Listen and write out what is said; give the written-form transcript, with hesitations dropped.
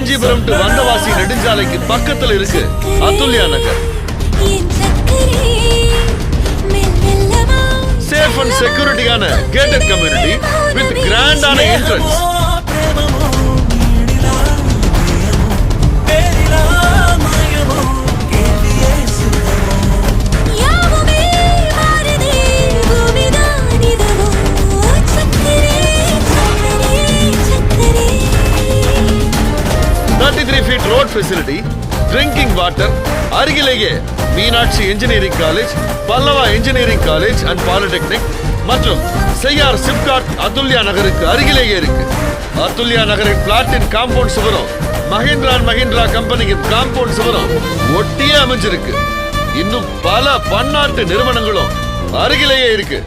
Kanchipuram to Vandavasi நெடுஞ்சாலைக்கு பக்கத்துல இருக்கு அதுல்யா நகர். சேஃப் அண்ட் செக்யூரிட்டியான கேட்டட் கம்யூனிட்டி வித் கிராண்டான entrance. Road facility, drinking water, அருகிலேயே Meenakshi engineering college, Pallava engineering college and polytechnic மற்றும் செய்யார் சிப்காட் அதுல்யா நகருக்கு அருகிலேயே இருக்கு. அதுல்யா நகரின் பிளாட்டின் காம்பவுண்ட் சுவரம் மஹிந்திரா கம்பெனியின் காம்பவுண்ட் சுவரம் ஒட்டியே அமைஞ்சிருக்கு. இன்னும் பல பன்னாட்டு நிறுவனங்களும் அருகிலேயே இருக்கு.